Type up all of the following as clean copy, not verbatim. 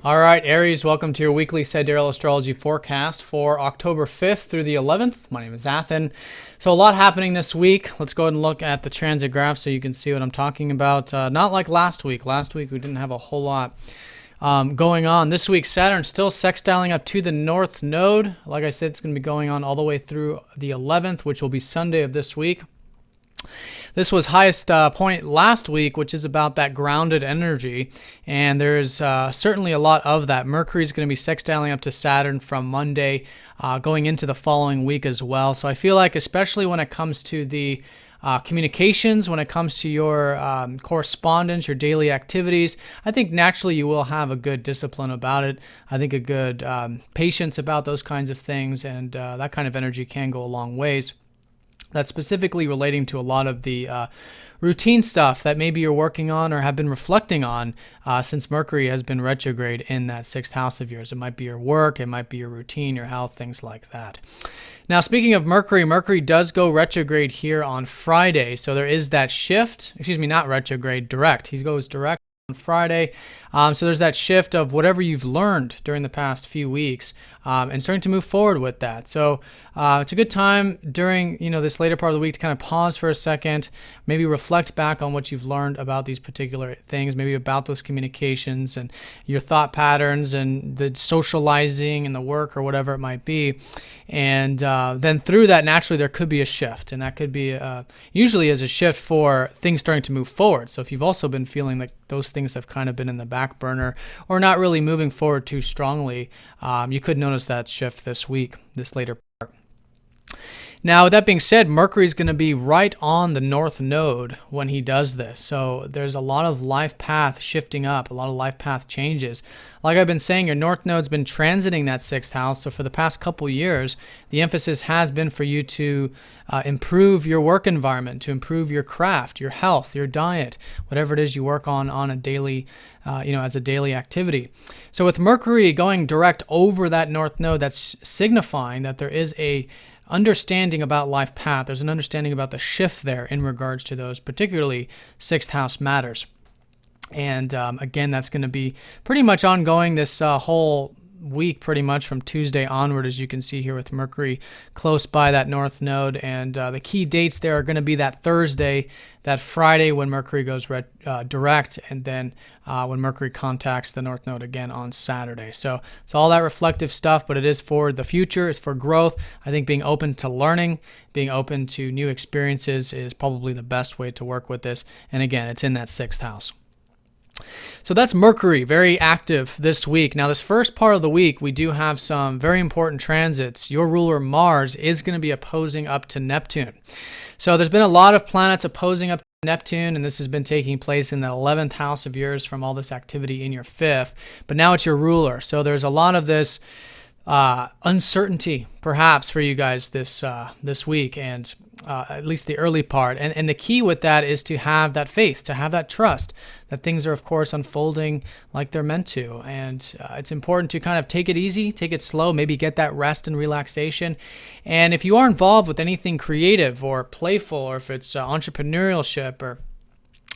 All right, Aries, welcome to your weekly Sidereal astrology forecast for October 5th through the 11th. My name is Athen. So a lot happening this week. Let's go ahead and look at the transit graph so you can see what I'm talking about. Not like last week. Last week we didn't have a whole lot going on. This week, Saturn still sextiling up to the north node. Like I said, it's going to be going on all the way through the 11th, which will be Sunday of this week. This was highest point last week, which is about that grounded energy, and there's certainly a lot of that. Mercury is going to be sextiling up to Saturn from Monday, going into the following week as well. So I feel like, especially when it comes to the communications, when it comes to your correspondence, your daily activities, I think naturally you will have a good discipline about it. I think a good patience about those kinds of things, and that kind of energy can go a long ways. That's specifically relating to a lot of the routine stuff that maybe you're working on or have been reflecting on since Mercury has been retrograde in that sixth house of yours. It might be your work, it might be your routine, your health, things like that. Now, speaking of Mercury, Mercury does go retrograde here on Friday. So there is that shift. Excuse me, not retrograde, direct. He goes direct on Friday. So there's that shift of whatever you've learned during the past few weeks and starting to move forward with that. So it's a good time during this later part of the week to kind of pause for a second, maybe reflect back on what you've learned about these particular things, maybe about those communications and your thought patterns and the socializing and the work or whatever it might be. And then through that, naturally, there could be a shift, and that could be usually as a shift for things starting to move forward. So if you've also been feeling like those things have kind of been in the back burner or not really moving forward too strongly, you could notice that shift this week, this later part. Now, with that being said, Mercury is going to be right on the north node when he does this. So there's a lot of life path shifting up, a lot of life path changes. Like I've been saying, your north node's been transiting that sixth house. So for the past couple years, the emphasis has been for you to improve your work environment, to improve your craft, your health, your diet, whatever it is you work on a daily, as a daily activity. So with Mercury going direct over that north node, that's signifying that there is a understanding about life path. There's an understanding about the shift there in regards to those particularly sixth house matters. And again, that's going to be pretty much ongoing this whole week, pretty much from Tuesday onward, as you can see here with Mercury close by that north node. And the key dates there are going to be that Thursday, that Friday when Mercury goes direct, and then when Mercury contacts the north node again on Saturday. So it's all that reflective stuff, but it is for the future. It's for growth. I think being open to learning, being open to new experiences is probably the best way to work with this. And again, it's in that sixth house. So that's Mercury, very active this week. Now, this first part of the week, we do have some very important transits. Your ruler Mars is going to be opposing up to Neptune. So there's been a lot of planets opposing up to Neptune, and this has been taking place in the 11th house of yours from all this activity in your 5th. But now it's your ruler. So there's a lot of this uncertainty, perhaps, for you guys this week, and at least the early part. And the key with that is to have that faith, to have that trust that things are, of course, unfolding like they're meant to. And it's important to kind of take it easy, take it slow, maybe get that rest and relaxation. And if you are involved with anything creative or playful, or if it's entrepreneurship or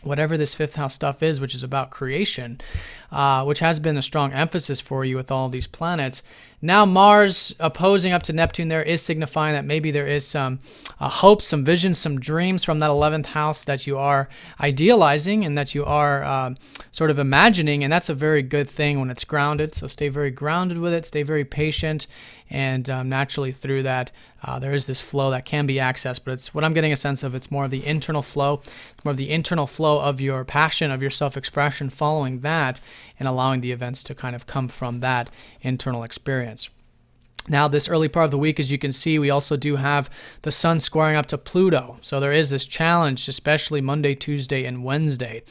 whatever this fifth house stuff is, which is about creation, which has been a strong emphasis for you with all these planets. Now Mars opposing up to Neptune there is signifying that maybe there is some hopes, some visions, some dreams from that 11th house that you are idealizing and that you are sort of imagining, and that's a very good thing when it's grounded. So stay very grounded with it, stay very patient, and naturally through that there is this flow that can be accessed, but it's what I'm getting a sense of. It's more of the internal flow. It's more of the internal flow of your passion, of your self-expression, following that and allowing the events to kind of come from that internal experience. Now, this early part of the week, as you can see, we also do have the sun squaring up to Pluto. So there is this challenge, especially Monday, Tuesday, and Wednesday.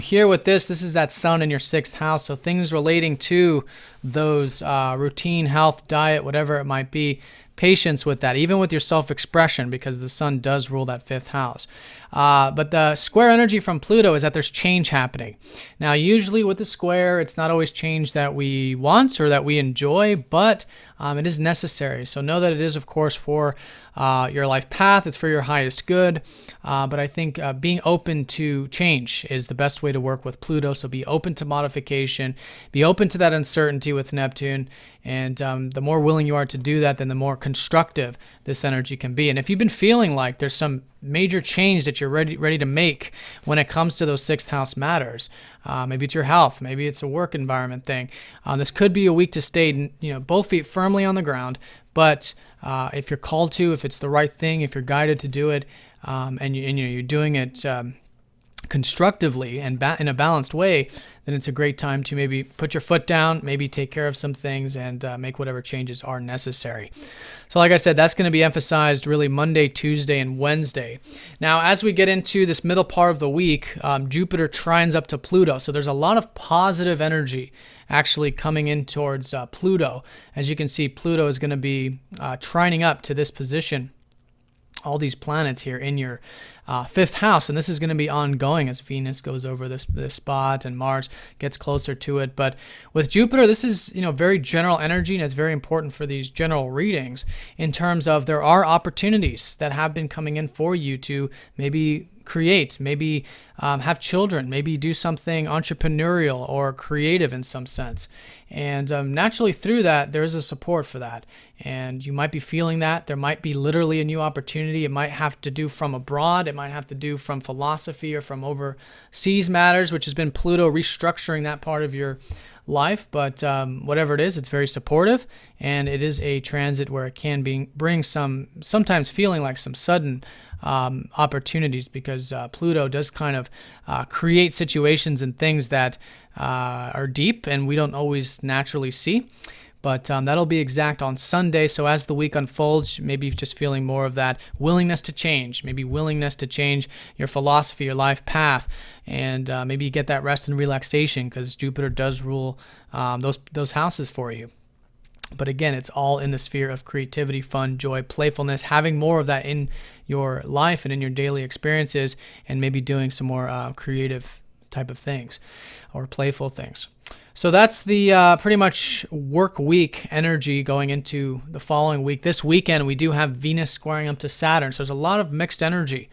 Here with this is that sun in your 6th house. So things relating to those routine, health, diet, whatever it might be, patience with that, even with your self-expression, because the sun does rule that 5th house. But the square energy from Pluto is that there's change happening. Now, usually with the square, it's not always change that we want or that we enjoy, but it is necessary. So know that it is, of course, for your life path. It's for your highest good. But I think being open to change is the best way to work with Pluto. So be open to modification, be open to that uncertainty with Neptune. And the more willing you are to do that, then the more constructive this energy can be. And if you've been feeling like there's some major change that you're ready to make when it comes to those 6th house matters, maybe it's your health, maybe it's a work environment thing. This could be a week to stay, both feet firmly on the ground. But if you're called to, if it's the right thing, if you're guided to do it, and you're doing it constructively and in a balanced way, then it's a great time to maybe put your foot down, maybe take care of some things, and make whatever changes are necessary. So like I said, that's going to be emphasized really Monday, Tuesday, and Wednesday. Now, as we get into this middle part of the week, Jupiter trines up to Pluto. So there's a lot of positive energy actually coming in towards Pluto. As you can see, Pluto is going to be trining up to this position, all these planets here in your 5th house, and this is going to be ongoing as Venus goes over this spot and Mars gets closer to it. But with Jupiter, this is very general energy, and it's very important for these general readings in terms of there are opportunities that have been coming in for you to maybe create, maybe have children, maybe do something entrepreneurial or creative in some sense. And naturally through that, there is a support for that. And you might be feeling that. There might be literally a new opportunity. It might have to do from abroad. It might have to do from philosophy or from overseas matters, which has been Pluto restructuring that part of your life. But whatever it is, it's very supportive. And it is a transit where it can bring sometimes feeling like some sudden opportunities, because Pluto does kind of create situations and things that are deep and we don't always naturally see. But that'll be exact on Sunday. So as the week unfolds, maybe just feeling more of that willingness to change, maybe willingness to change your philosophy, your life path, and maybe you get that rest and relaxation because Jupiter does rule those houses for you. But again, it's all in the sphere of creativity, fun, joy, playfulness, having more of that in your life and in your daily experiences, and maybe doing some more creative type of things or playful things. So that's the pretty much work week energy going into the following week. This weekend, we do have Venus squaring up to Saturn. So there's a lot of mixed energy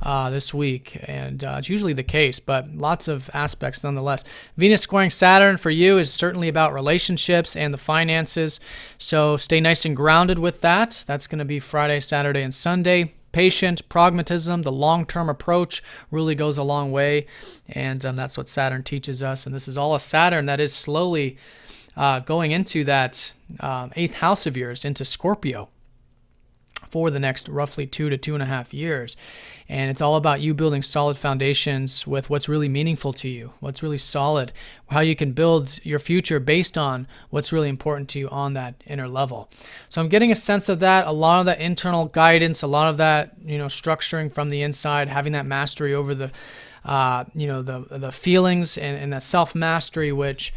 this week, and it's usually the case, but lots of aspects nonetheless. Venus squaring Saturn for you is certainly about relationships and the finances. So stay nice and grounded with that. That's going to be Friday, Saturday, and Sunday. Patient, pragmatism, the long-term approach really goes a long way, and that's what Saturn teaches us. And this is all a Saturn that is slowly going into that 8th house of yours, into Scorpio, for the next roughly 2 to 2.5 years. And it's all about you building solid foundations with what's really meaningful to you, what's really solid, how you can build your future based on what's really important to you on that inner level. So I'm getting a sense of that, a lot of that internal guidance, a lot of that, structuring from the inside, having that mastery over the feelings and that self-mastery, which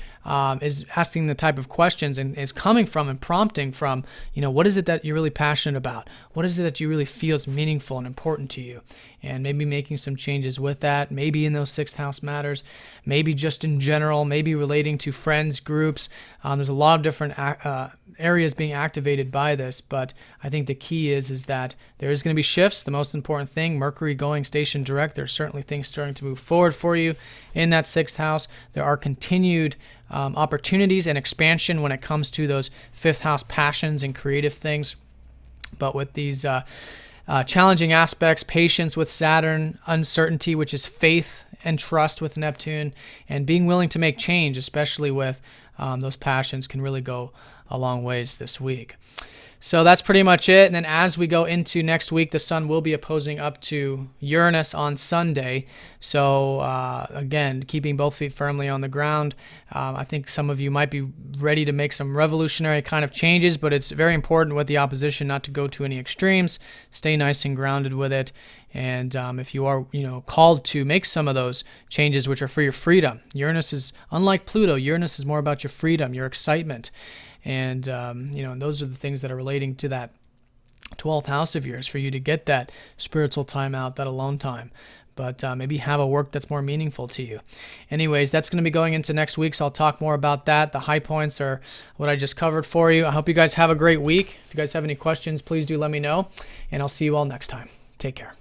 is asking the type of questions and is coming from and prompting from, what is it that you're really passionate about? What is it that you really feel is meaningful and important to you? And maybe making some changes with that, maybe in those 6th house matters, maybe just in general, maybe relating to friends, groups. There's a lot of different areas being activated by this, but I think the key is that there is going to be shifts. The most important thing, Mercury going station direct, there's certainly things starting to move forward for you in that 6th house. There are continued opportunities and expansion when it comes to those 5th house passions and creative things. But with these challenging aspects, patience with Saturn, uncertainty, which is faith and trust with Neptune, and being willing to make change, especially with those passions, can really go a long ways this week. So that's pretty much it. And then as we go into next week, the sun will be opposing up to Uranus on Sunday. So again, keeping both feet firmly on the ground. I think some of you might be ready to make some revolutionary kind of changes, but it's very important with the opposition not to go to any extremes. Stay nice and grounded with it. And if you are, called to make some of those changes, which are for your freedom, Uranus is, unlike Pluto, Uranus is more about your freedom, your excitement. And, those are the things that are relating to that 12th house of yours for you to get that spiritual time out, that alone time. But maybe have a work that's more meaningful to you. Anyways, that's going to be going into next week, so I'll talk more about that. The high points are what I just covered for you. I hope you guys have a great week. If you guys have any questions, please do let me know, and I'll see you all next time. Take care.